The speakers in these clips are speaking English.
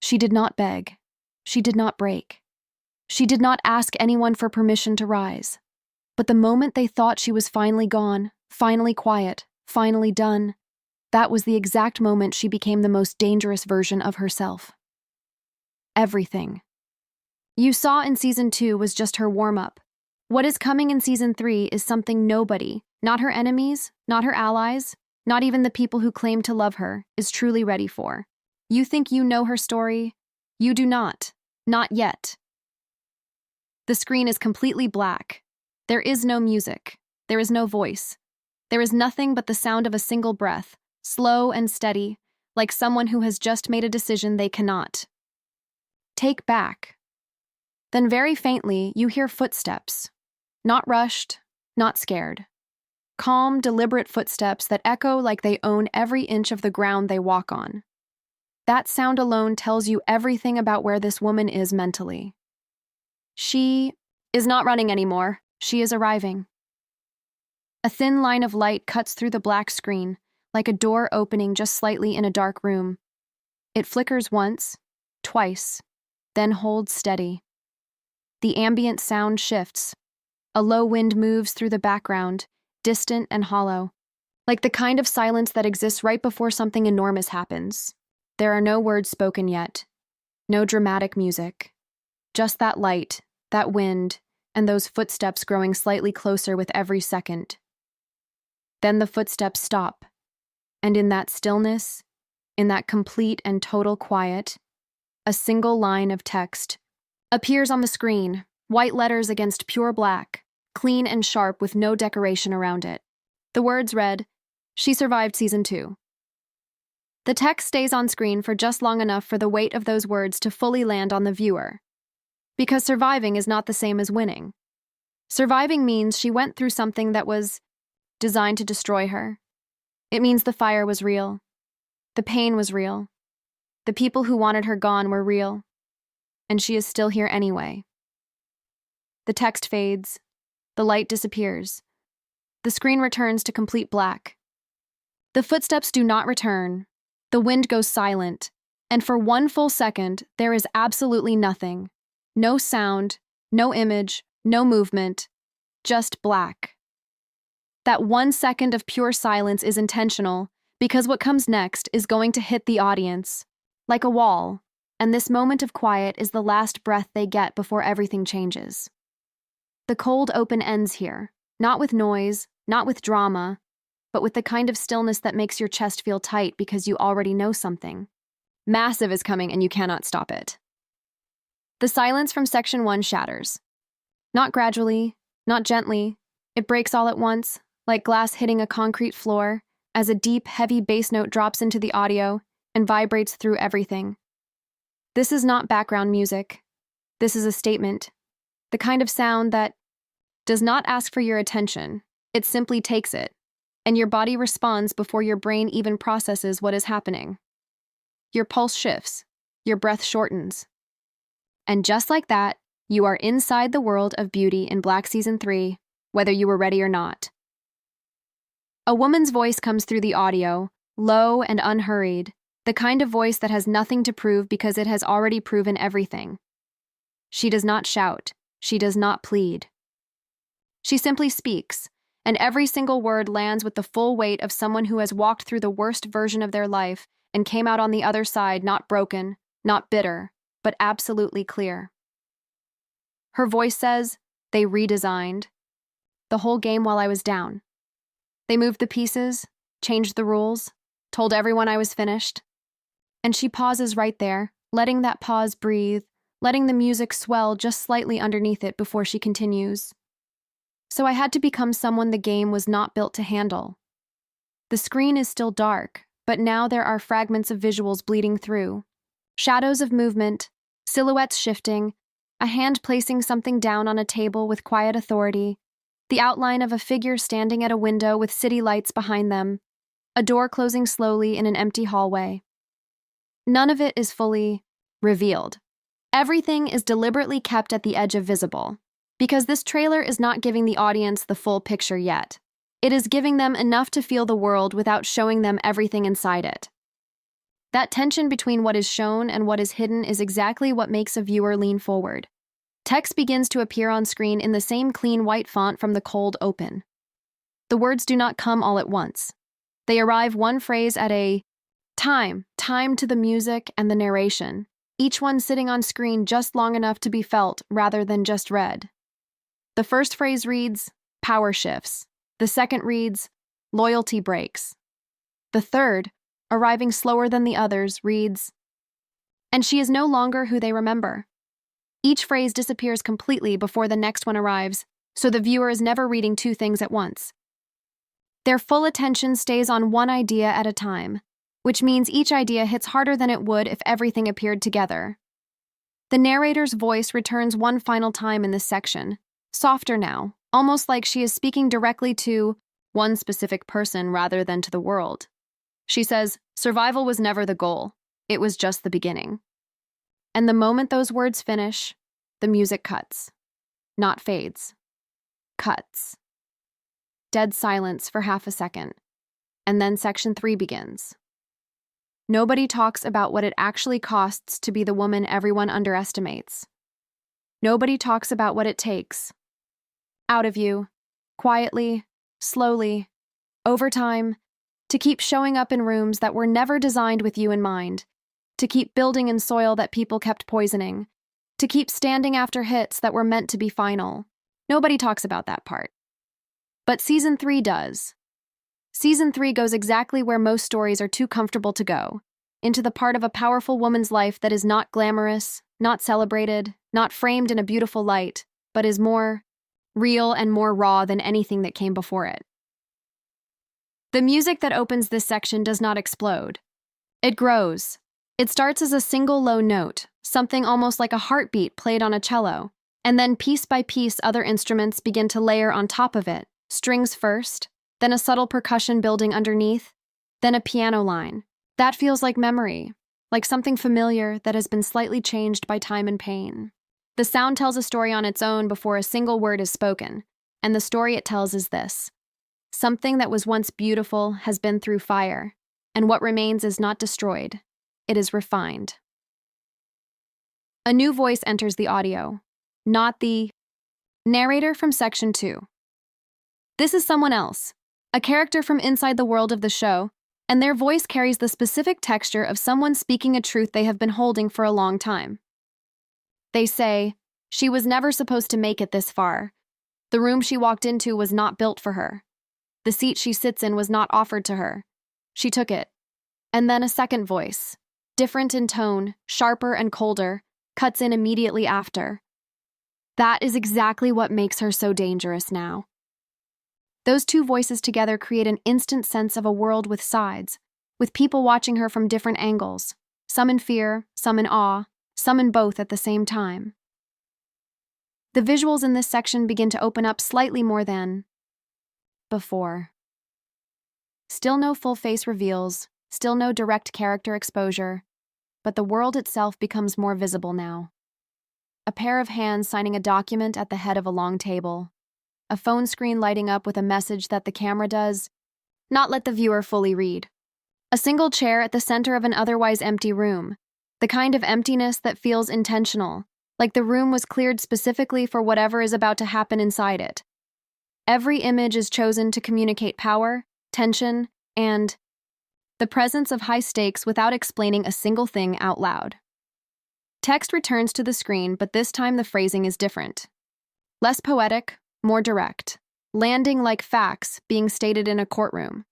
She did not beg. She did not break. She did not ask anyone for permission to rise. But the moment they thought she was finally gone, finally quiet, finally done, that was the exact moment she became the most dangerous version of herself. Everything you saw in Season 2 was just her warm-up. What is coming in Season 3 is something nobody, not her enemies, not her allies, not even the people who claim to love her, is truly ready for. You think you know her story? You do not. Not yet. The screen is completely black. There is no music. There is no voice. There is nothing but the sound of a single breath, slow and steady, like someone who has just made a decision they cannot take back. Then very faintly, you hear footsteps. Not rushed, not scared. Calm, deliberate footsteps that echo like they own every inch of the ground they walk on. That sound alone tells you everything about where this woman is mentally. She is not running anymore. She is arriving. A thin line of light cuts through the black screen, like a door opening just slightly in a dark room. It flickers once, twice, then holds steady. The ambient sound shifts. A low wind moves through the background, distant and hollow, like the kind of silence that exists right before something enormous happens. There are no words spoken yet, no dramatic music, just that light, that wind, and those footsteps growing slightly closer with every second. Then the footsteps stop, and in that stillness, in that complete and total quiet, a single line of text appears on the screen, white letters against pure black, clean and sharp with no decoration around it. The words read, "She survived Season 2. The text stays on screen for just long enough for the weight of those words to fully land on the viewer. Because surviving is not the same as winning. Surviving means she went through something that was designed to destroy her. It means the fire was real. The pain was real. The people who wanted her gone were real. And she is still here anyway. The text fades. The light disappears. The screen returns to complete black. The footsteps do not return. The wind goes silent. And for one full second, there is absolutely nothing. No sound, no image, no movement, just black. That 1 second of pure silence is intentional because what comes next is going to hit the audience, like a wall, and this moment of quiet is the last breath they get before everything changes. The cold open ends here, not with noise, not with drama, but with the kind of stillness that makes your chest feel tight because you already know something. Massive is coming and you cannot stop it. The silence from Section 1 shatters. Not gradually, not gently. It breaks all at once, like glass hitting a concrete floor, as a deep, heavy bass note drops into the audio and vibrates through everything. This is not background music. This is a statement. The kind of sound that does not ask for your attention. It simply takes it, and your body responds before your brain even processes what is happening. Your pulse shifts. Your breath shortens. And just like that, you are inside the world of beauty in Black Season 3, whether you were ready or not. A woman's voice comes through the audio, low and unhurried, the kind of voice that has nothing to prove because it has already proven everything. She does not shout. She does not plead. She simply speaks, and every single word lands with the full weight of someone who has walked through the worst version of their life and came out on the other side not broken, not bitter, but absolutely clear. Her voice says, "They redesigned the whole game while I was down. They moved the pieces, changed the rules, told everyone I was finished." And she pauses right there, letting that pause breathe, letting the music swell just slightly underneath it before she continues. "So I had to become someone the game was not built to handle. The screen is still dark, but now there are fragments of visuals bleeding through. Shadows of movement, silhouettes shifting, a hand placing something down on a table with quiet authority, the outline of a figure standing at a window with city lights behind them, a door closing slowly in an empty hallway. None of it is fully revealed. Everything is deliberately kept at the edge of visible, because this trailer is not giving the audience the full picture yet. It is giving them enough to feel the world without showing them everything inside it. That tension between what is shown and what is hidden is exactly what makes a viewer lean forward. Text begins to appear on screen in the same clean white font from the cold open. The words do not come all at once. They arrive one phrase at a time to the music and the narration, each one sitting on screen just long enough to be felt rather than just read. The first phrase reads, "Power shifts." The second reads, "Loyalty breaks." The third, arriving slower than the others, reads, "And she is no longer who they remember." Each phrase disappears completely before the next one arrives, so the viewer is never reading two things at once. Their full attention stays on one idea at a time, which means each idea hits harder than it would if everything appeared together. The narrator's voice returns one final time in this section, softer now, almost like she is speaking directly to one specific person rather than to the world. She says, "Survival was never the goal. It was just the beginning." And the moment those words finish, the music cuts. Not fades. Cuts. Dead silence for half a second. And then section 3 begins. Nobody talks about what it actually costs to be the woman everyone underestimates. Nobody talks about what it takes. Out of you, quietly, slowly, over time, to keep showing up in rooms that were never designed with you in mind, to keep building in soil that people kept poisoning, to keep standing after hits that were meant to be final. Nobody talks about that part. But Season 3 does. Season 3 goes exactly where most stories are too comfortable to go, into the part of a powerful woman's life that is not glamorous, not celebrated, not framed in a beautiful light, but is more real and more raw than anything that came before it. The music that opens this section does not explode. It grows. It starts as a single low note, something almost like a heartbeat played on a cello, and then piece by piece other instruments begin to layer on top of it, strings first, then a subtle percussion building underneath, then a piano line. That feels like memory, like something familiar that has been slightly changed by time and pain. The sound tells a story on its own before a single word is spoken, and the story it tells is this. Something that was once beautiful has been through fire, and what remains is not destroyed. It is refined. A new voice enters the audio, not the narrator from Section 2. This is someone else, a character from inside the world of the show, and their voice carries the specific texture of someone speaking a truth they have been holding for a long time. They say, "She was never supposed to make it this far. The room she walked into was not built for her. The seat she sits in was not offered to her. She took it." And then a second voice, different in tone, sharper and colder, cuts in immediately after. That is exactly what makes her so dangerous now. Those two voices together create an instant sense of a world with sides, with people watching her from different angles, some in fear, some in awe, some in both at the same time. The visuals in this section begin to open up slightly more than before. Still no full face reveals, still no direct character exposure, but the world itself becomes more visible now. A pair of hands signing a document at the head of a long table. A phone screen lighting up with a message that the camera does not let the viewer fully read. A single chair at the center of an otherwise empty room, the kind of emptiness that feels intentional, like the room was cleared specifically for whatever is about to happen inside it. Every image is chosen to communicate power, tension, and the presence of high stakes without explaining a single thing out loud. Text returns to the screen, but this time the phrasing is different. Less poetic, more direct, landing like facts being stated in a courtroom.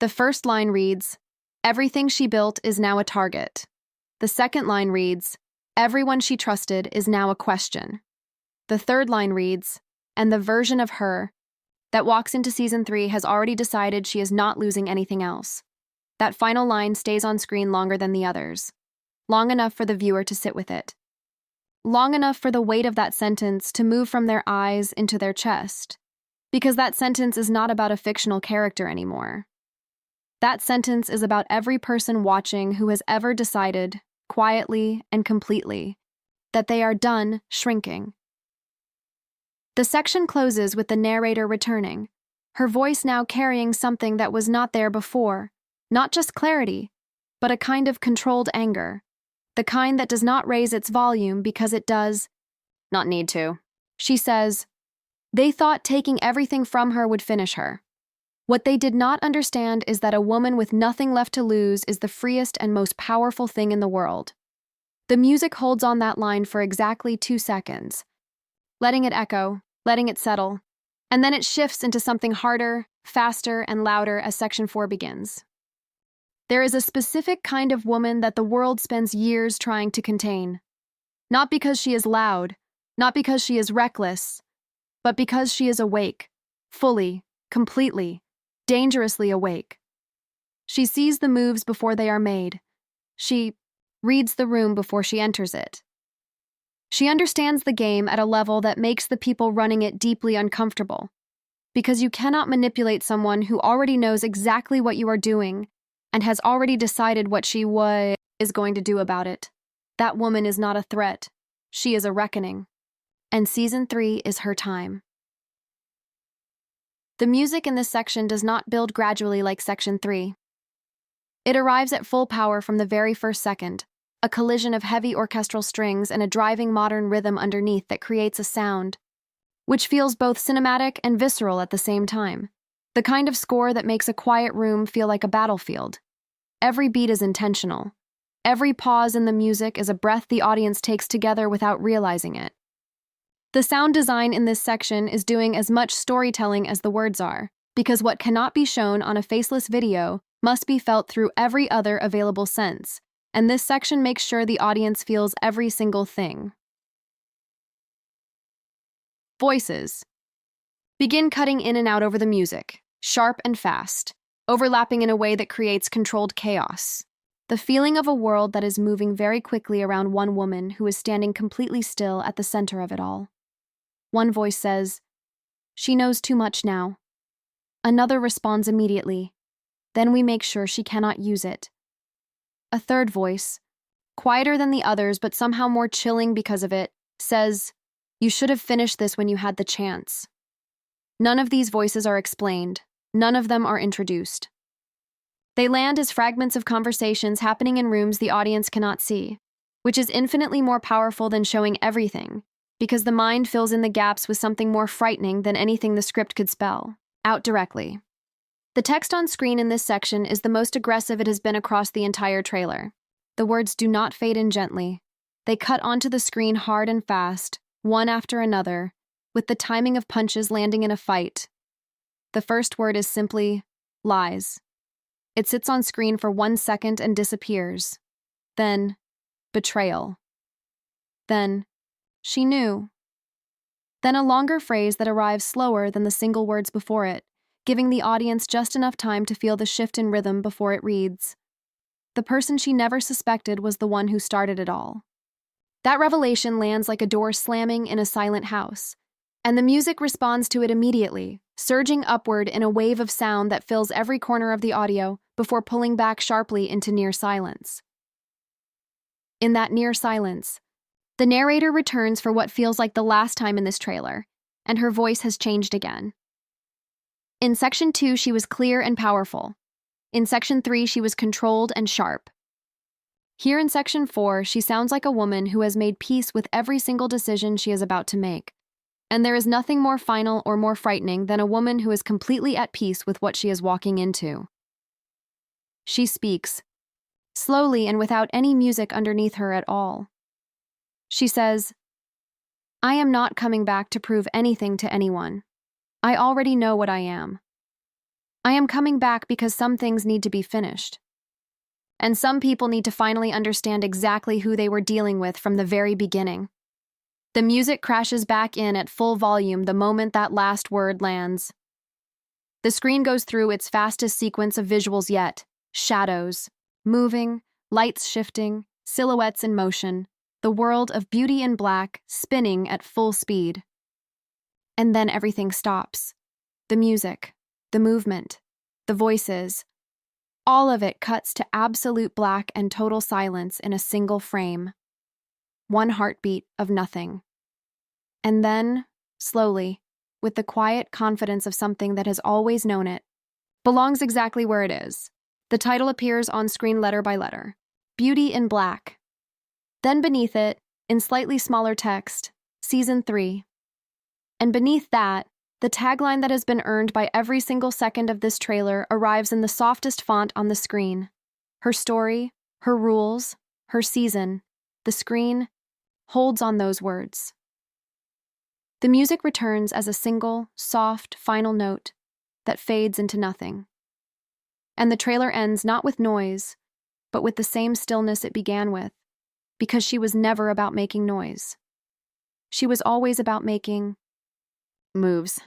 The first line reads, "Everything she built is now a target." The second line reads, "Everyone she trusted is now a question." The third line reads, "And the version of her that walks into Season 3 has already decided she is not losing anything else." That final line stays on screen longer than the others, long enough for the viewer to sit with it. Long enough for the weight of that sentence to move from their eyes into their chest, because that sentence is not about a fictional character anymore. That sentence is about every person watching who has ever decided, quietly and completely, that they are done shrinking. The section closes with the narrator returning, her voice now carrying something that was not there before, not just clarity, but a kind of controlled anger, the kind that does not raise its volume because it does not need to. She says, they thought taking everything from her would finish her. What they did not understand is that a woman with nothing left to lose is the freest and most powerful thing in the world. The music holds on that line for exactly 2 seconds, letting it echo, letting it settle, and then it shifts into something harder, faster, and louder as section 4 begins. There is a specific kind of woman that the world spends years trying to contain. Not because she is loud, not because she is reckless, but because she is awake, fully, completely, dangerously awake. She sees the moves before they are made. She reads the room before she enters it. She understands the game at a level that makes the people running it deeply uncomfortable, because you cannot manipulate someone who already knows exactly what you are doing and has already decided what she is going to do about it. That woman is not a threat. She is a reckoning. And Season 3 is her time. The music in this section does not build gradually like Section 3. It arrives at full power from the very first second, a collision of heavy orchestral strings and a driving modern rhythm underneath that creates a sound, which feels both cinematic and visceral at the same time. The kind of score that makes a quiet room feel like a battlefield. Every beat is intentional. Every pause in the music is a breath the audience takes together without realizing it. The sound design in this section is doing as much storytelling as the words are, because what cannot be shown on a faceless video must be felt through every other available sense, and this section makes sure the audience feels every single thing. Voices. Begin cutting in and out over the music, sharp and fast, overlapping in a way that creates controlled chaos. The feeling of a world that is moving very quickly around one woman who is standing completely still at the center of it all. One voice says, "She knows too much now." Another responds immediately, "Then we make sure she cannot use it." A third voice, quieter than the others but somehow more chilling because of it, says, "You should have finished this when you had the chance." None of these voices are explained. None of them are introduced. They land as fragments of conversations happening in rooms the audience cannot see, which is infinitely more powerful than showing everything, because the mind fills in the gaps with something more frightening than anything the script could spell, out directly. The text on screen in this section is the most aggressive it has been across the entire trailer. The words do not fade in gently. They cut onto the screen hard and fast, one after another, with the timing of punches landing in a fight. The first word is simply lies. It sits on screen for 1 second and disappears. Then, betrayal. Then, she knew. Then a longer phrase that arrives slower than the single words before it, giving the audience just enough time to feel the shift in rhythm before it reads, "The person she never suspected was the one who started it all." That revelation lands like a door slamming in a silent house, and the music responds to it immediately, surging upward in a wave of sound that fills every corner of the audio before pulling back sharply into near silence. In that near silence, the narrator returns for what feels like the last time in this trailer, and her voice has changed again. In Section 2, she was clear and powerful. In Section 3, she was controlled and sharp. Here in Section 4, she sounds like a woman who has made peace with every single decision she is about to make. And there is nothing more final or more frightening than a woman who is completely at peace with what she is walking into. She speaks, slowly and without any music underneath her at all. She says, "I am not coming back to prove anything to anyone. I already know what I am. I am coming back because some things need to be finished. And some people need to finally understand exactly who they were dealing with from the very beginning." The music crashes back in at full volume the moment that last word lands. The screen goes through its fastest sequence of visuals yet: shadows, moving, lights shifting, silhouettes in motion, the world of Beauty in Black spinning at full speed. And then everything stops. The music, the movement, the voices, all of it cuts to absolute black and total silence in a single frame. One heartbeat of nothing. And then, slowly, with the quiet confidence of something that has always known it, belongs exactly where it is, The title appears on screen letter by letter. Beauty in Black. Then beneath it, in slightly smaller text, Season 3. And beneath that, the tagline that has been earned by every single second of this trailer arrives in the softest font on the screen. Her story, her rules, her season, the screen, holds on those words. The music returns as a single, soft, final note that fades into nothing. And the trailer ends not with noise, but with the same stillness it began with, because she was never about making noise. She was always about making moves.